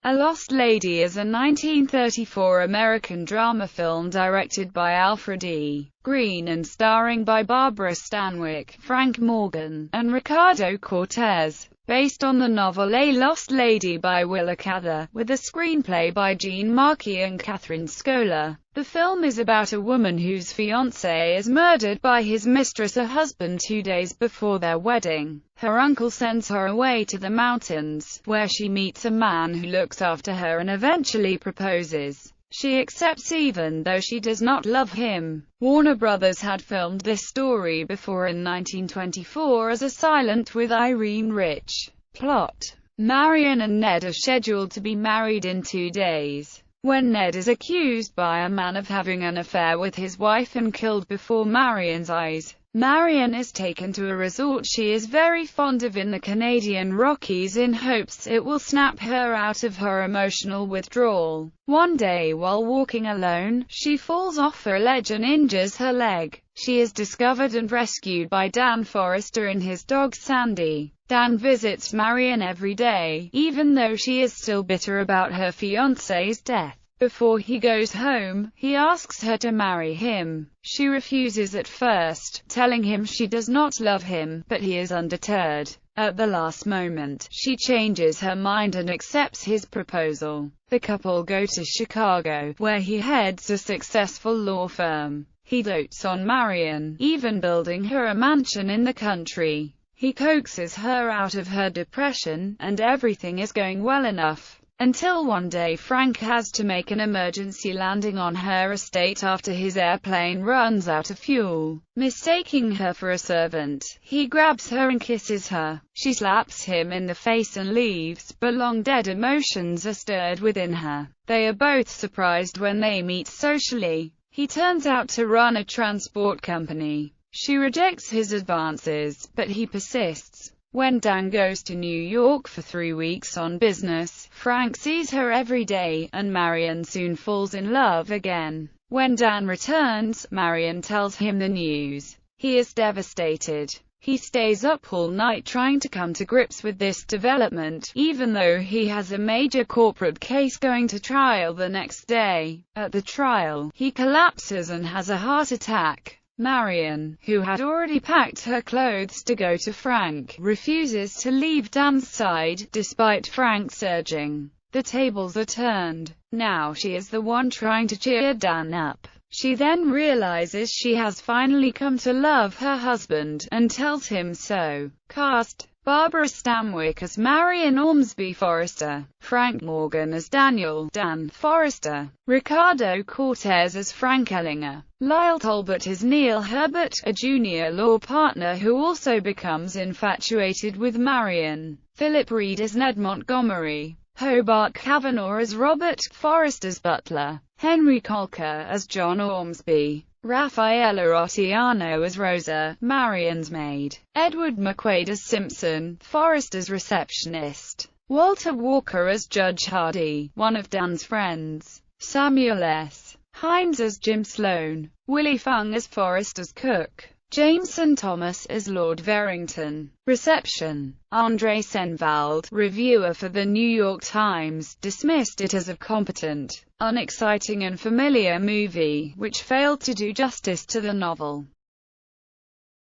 A Lost Lady is a 1934 American drama film directed by Alfred E. Green and starring by Barbara Stanwyck, Frank Morgan, and Ricardo Cortez, based on the novel A Lost Lady by Willa Cather, with a screenplay by Gene Markey and Catherine Scola. The film is about a woman whose fiancé is murdered by his mistress, a husband, 2 days before their wedding. Her uncle sends her away to the mountains, where she meets a man who looks after her and eventually proposes. She accepts even though she does not love him. Warner Brothers had filmed this story before in 1924 as a silent with Irene Rich. Plot: Marion and Ned are scheduled to be married in 2 days. When Ned is accused by a man of having an affair with his wife and killed before Marion's eyes, Marion is taken to a resort she is very fond of in the Canadian Rockies in hopes it will snap her out of her emotional withdrawal. One day while walking alone, she falls off a ledge and injures her leg. She is discovered and rescued by Dan Forrester and his dog Sandy. Dan visits Marion every day, even though she is still bitter about her fiancé's death. Before he goes home, he asks her to marry him. She refuses at first, telling him she does not love him, but he is undeterred. At the last moment, she changes her mind and accepts his proposal. The couple go to Chicago, where he heads a successful law firm. He dotes on Marion, even building her a mansion in the country. He coaxes her out of her depression, and everything is going well enough. Until one day Frank has to make an emergency landing on her estate after his airplane runs out of fuel. Mistaking her for a servant, he grabs her and kisses her. She slaps him in the face and leaves, but long-dead emotions are stirred within her. They are both surprised when they meet socially. He turns out to run a transport company. She rejects his advances, but he persists. When Dan goes to New York for 3 weeks on business, Frank sees her every day, and Marion soon falls in love again. When Dan returns, Marion tells him the news. He is devastated. He stays up all night trying to come to grips with this development, even though he has a major corporate case going to trial the next day. At the trial, he collapses and has a heart attack. Marion, who had already packed her clothes to go to Frank, refuses to leave Dan's side, despite Frank's urging. The tables are turned. Now she is the one trying to cheer Dan up. She then realizes she has finally come to love her husband, and tells him so. Cast: Barbara Stanwyck as Marion Ormsby Forrester, Frank Morgan as Daniel Dan Forrester, Ricardo Cortez as Frank Ellinger, Lyle Talbot as Neil Herbert, a junior law partner who also becomes infatuated with Marion, Philip Reed as Ned Montgomery, Hobart Cavanaugh as Robert, Forrester's butler, Henry Colker as John Ormsby, Raffaella Rottiano as Rosa, Marion's maid, Edward McQuaid as Simpson, Forrester's receptionist, Walter Walker as Judge Hardy, one of Dan's friends, Samuel S. Hines as Jim Sloan, Willie Fung as Forrester's cook, Jameson Thomas as Lord Verrington. Reception: Andre Senvald, reviewer for The New York Times, dismissed it as a competent, unexciting and familiar movie, which failed to do justice to the novel.